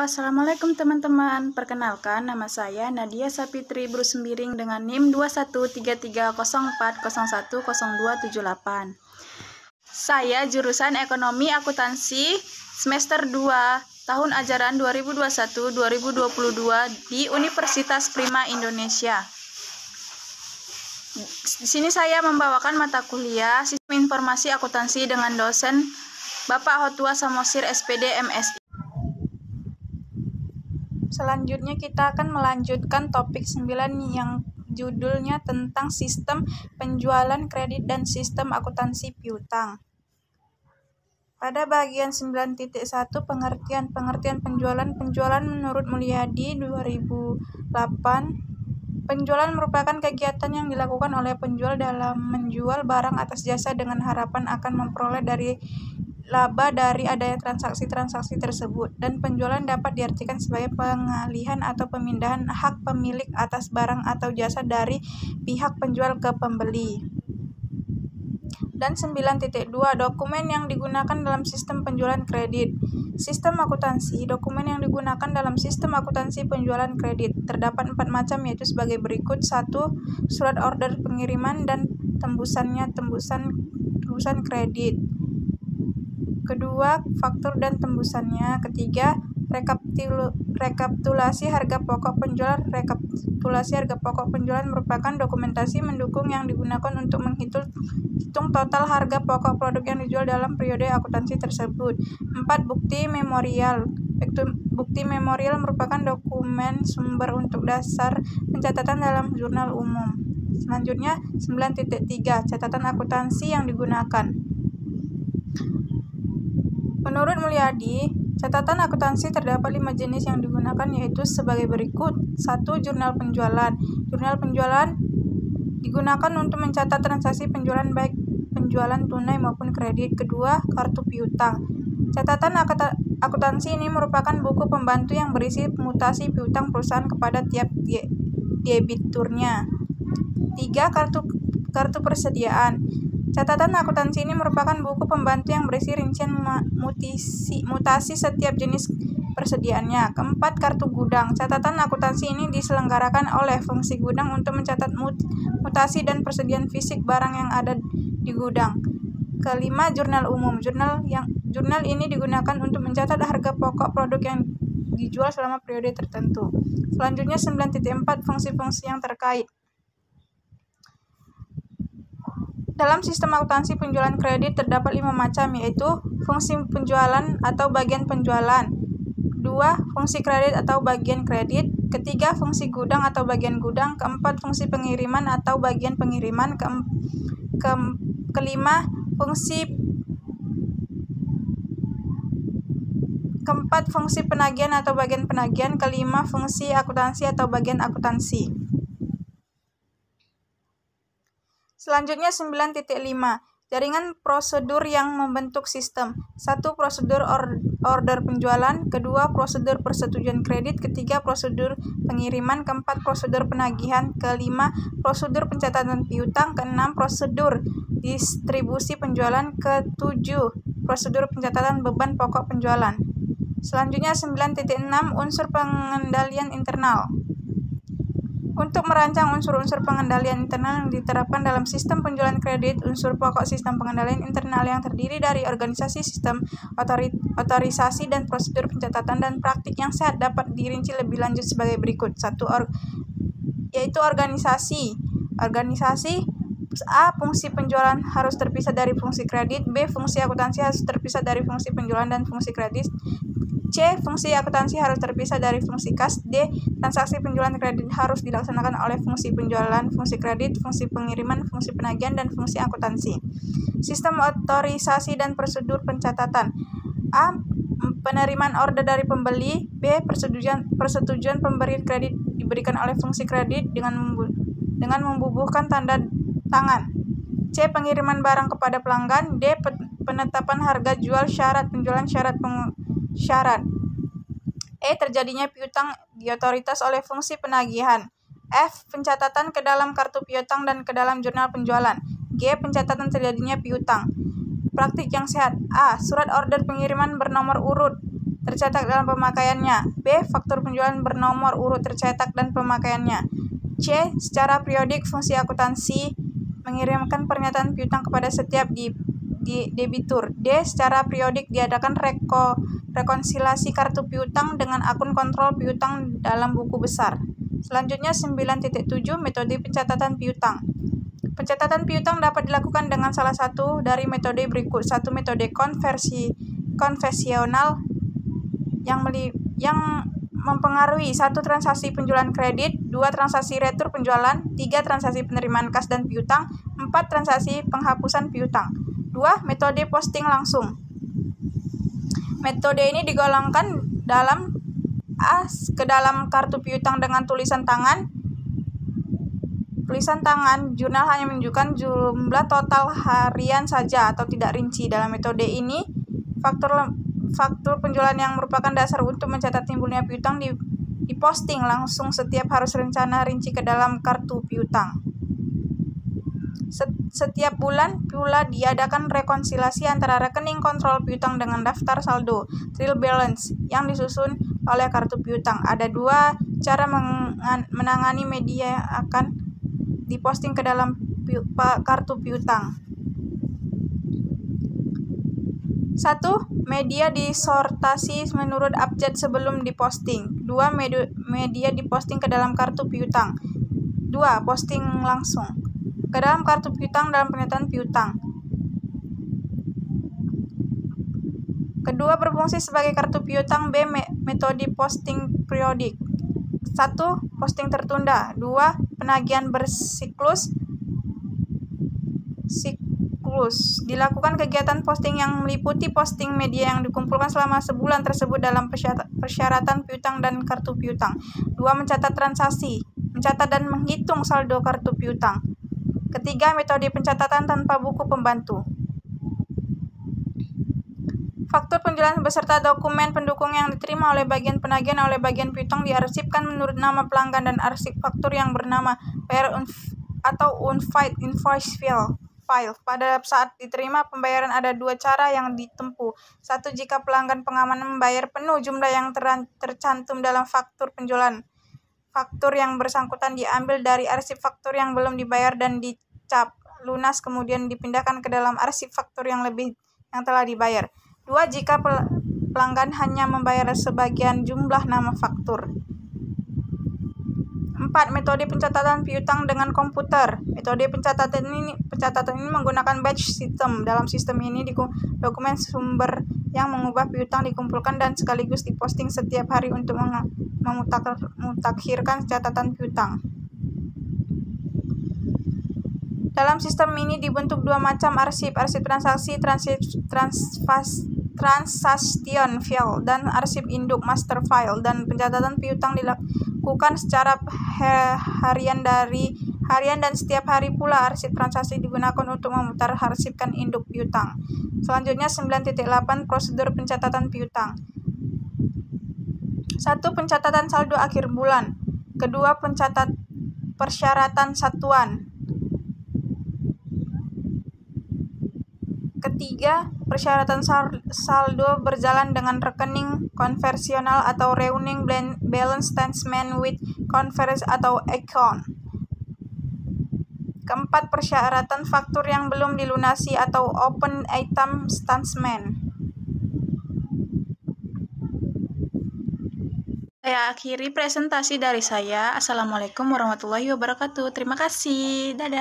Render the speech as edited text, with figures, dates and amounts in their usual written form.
Assalamualaikum teman-teman. Perkenalkan, nama saya Nadia Sapitri Brusembiring dengan NIM 213304010278. Saya jurusan Ekonomi Akuntansi semester 2 tahun ajaran 2021-2022 di Universitas Prima Indonesia. Di sini saya membawakan mata kuliah Sistem Informasi Akuntansi dengan dosen Bapak Hotua Samosir SPD MSI. Selanjutnya kita akan melanjutkan topik 9 yang judulnya tentang sistem penjualan kredit dan sistem akuntansi piutang. Pada bagian 9.1 pengertian penjualan menurut Mulyadi 2008. Penjualan merupakan kegiatan yang dilakukan oleh penjual dalam menjual barang atas jasa dengan harapan akan memperoleh dari laba dari adanya transaksi-transaksi tersebut, dan penjualan dapat diartikan sebagai pengalihan atau pemindahan hak pemilik atas barang atau jasa dari pihak penjual ke pembeli. Dan 9.2 dokumen yang digunakan dalam sistem penjualan kredit. Sistem akuntansi. Dokumen yang digunakan dalam sistem akuntansi penjualan kredit terdapat 4 macam, yaitu sebagai berikut. 1. Surat order pengiriman dan tembusan kredit. Kedua, faktur dan tembusannya. Ketiga, rekapitulasi harga pokok penjualan. Rekapitulasi harga pokok penjualan merupakan dokumentasi mendukung yang digunakan untuk menghitung total harga pokok produk yang dijual dalam periode akuntansi tersebut. 4. Bukti memorial. Bukti memorial merupakan dokumen sumber untuk dasar pencatatan dalam jurnal umum. Selanjutnya, 9.3 catatan akuntansi yang digunakan. Menurut Mulyadi, catatan akuntansi terdapat 5 jenis yang digunakan, yaitu sebagai berikut. 1. Jurnal penjualan. Jurnal penjualan digunakan untuk mencatat transaksi penjualan baik penjualan tunai maupun kredit. Kedua, kartu piutang. Catatan akuntansi ini merupakan buku pembantu yang berisi mutasi piutang perusahaan kepada tiap debiturnya. 3. Kartu persediaan. Catatan akuntansi ini merupakan buku pembantu yang berisi rincian mutasi setiap jenis persediaannya. 4. Kartu gudang. Catatan akuntansi ini diselenggarakan oleh fungsi gudang untuk mencatat mutasi dan persediaan fisik barang yang ada di gudang. 5. Jurnal umum. Jurnal ini digunakan untuk mencatat harga pokok produk yang dijual selama periode tertentu. Selanjutnya 9.4 fungsi-fungsi yang terkait. Dalam sistem akuntansi penjualan kredit terdapat 5 macam, yaitu fungsi penjualan atau bagian penjualan. 2. Fungsi kredit atau bagian kredit. 3. Fungsi gudang atau bagian gudang. 4. Fungsi pengiriman atau bagian pengiriman. 5. Fungsi penagihan atau bagian penagihan. 5. Fungsi akuntansi atau bagian akuntansi. Selanjutnya 9.5 jaringan prosedur yang membentuk sistem. 1. Prosedur order penjualan. 2. Prosedur persetujuan kredit. 3. Prosedur pengiriman. 4. Prosedur penagihan. 5. Prosedur pencatatan piutang. 6. Prosedur distribusi penjualan. 7. Prosedur pencatatan beban pokok penjualan. Selanjutnya 9.6 unsur pengendalian internal. Untuk merancang unsur-unsur pengendalian internal yang diterapkan dalam sistem penjualan kredit, unsur pokok sistem pengendalian internal yang terdiri dari organisasi sistem, otorisasi, dan prosedur pencatatan dan praktik yang sehat dapat dirinci lebih lanjut sebagai berikut. 1. Yaitu organisasi. A. Fungsi penjualan harus terpisah dari fungsi kredit. B. Fungsi akuntansi harus terpisah dari fungsi penjualan dan fungsi kredit. C. Fungsi akuntansi harus terpisah dari fungsi kas. D. Transaksi penjualan kredit harus dilaksanakan oleh fungsi penjualan, fungsi kredit, fungsi pengiriman, fungsi penagihan, dan fungsi akuntansi. Sistem otorisasi dan prosedur pencatatan. A. Penerimaan order dari pembeli. B. Persetujuan pemberian kredit diberikan oleh fungsi kredit dengan membubuhkan tanda tangan. C. Pengiriman barang kepada pelanggan. D. Penetapan harga jual, syarat penjualan, syarat. E. Terjadinya piutang di otoritas oleh fungsi penagihan. F. Pencatatan ke dalam kartu piutang dan ke dalam jurnal penjualan. G. Pencatatan terjadinya piutang. Praktik yang sehat. A. Surat order pengiriman bernomor urut tercetak dalam pemakaiannya. B. Faktur penjualan bernomor urut tercetak dan pemakaiannya. C. Secara periodik fungsi akuntansi mengirimkan pernyataan piutang kepada setiap debitur. D. Secara periodik diadakan rekonsiliasi kartu piutang dengan akun kontrol piutang dalam buku besar. Selanjutnya 9.7 metode pencatatan piutang. Pencatatan piutang dapat dilakukan dengan salah satu dari metode berikut. 1. Metode konvensional yang mempengaruhi 1. Transaksi penjualan kredit, 2. Transaksi retur penjualan, 3. Transaksi penerimaan kas dan piutang, 4. Transaksi penghapusan piutang. 2. Metode posting langsung. Metode ini digolongkan ke dalam kartu piutang dengan tulisan tangan. Tulisan tangan jurnal hanya menunjukkan jumlah total harian saja atau tidak rinci. Dalam metode ini, faktur penjualan yang merupakan dasar untuk mencatat timbulnya piutang diposting langsung setiap harus rencana rinci ke dalam kartu piutang. Setiap bulan pula diadakan rekonsiliasi antara rekening kontrol piutang dengan daftar saldo (trial balance) yang disusun oleh kartu piutang. Ada 2 cara menangani media yang akan diposting ke dalam kartu piutang. 1. Media disortasi menurut abjad sebelum diposting. 2. Media diposting ke dalam kartu piutang. 2. Posting langsung ke dalam kartu piutang dalam pernyataan piutang. Kedua berfungsi sebagai kartu piutang. B. Metode posting periodik. 1. Posting tertunda. 2. Penagihan bersiklus. Dilakukan kegiatan posting yang meliputi posting media yang dikumpulkan selama sebulan tersebut dalam persyaratan piutang dan kartu piutang. 2. Mencatat transaksi, mencatat dan menghitung saldo kartu piutang. Ketiga, metode pencatatan tanpa buku pembantu. Faktur penjualan beserta dokumen pendukung yang diterima oleh bagian penagihan oleh bagian piutang diarsipkan menurut nama pelanggan dan arsip faktur yang bernama Payer atau Unified Invoice File. Pada saat diterima pembayaran ada 2 cara yang ditempuh. 1. Jika pelanggan pengamanan membayar penuh jumlah yang tercantum dalam faktur penjualan, faktur yang bersangkutan diambil dari arsip faktur yang belum dibayar dan dicap lunas kemudian dipindahkan ke dalam arsip faktur yang telah dibayar. 2. Jika pelanggan hanya membayar sebagian jumlah nama faktur. 4. Metode pencatatan piutang dengan komputer. Metode pencatatan ini menggunakan batch system. Dalam sistem ini dokumen sumber yang mengubah piutang dikumpulkan dan sekaligus diposting setiap hari untuk memutakhirkan catatan piutang. Dalam sistem ini dibentuk 2 macam arsip transaksi transaction file dan arsip induk master file, dan pencatatan piutang dilakukan secara harian dan setiap hari pula arsip transaksi digunakan untuk memutar arsipkan induk piutang. Selanjutnya 9.8 prosedur pencatatan piutang. 1. Pencatatan saldo akhir bulan. 2. Persyaratan satuan. 3. Persyaratan saldo berjalan dengan rekening konvensional atau running balance statement with converse atau account. 4. Persyaratan faktur yang belum dilunasi atau open item statement. Saya akhiri presentasi dari saya. Assalamualaikum warahmatullahi wabarakatuh. Terima kasih. Dadah.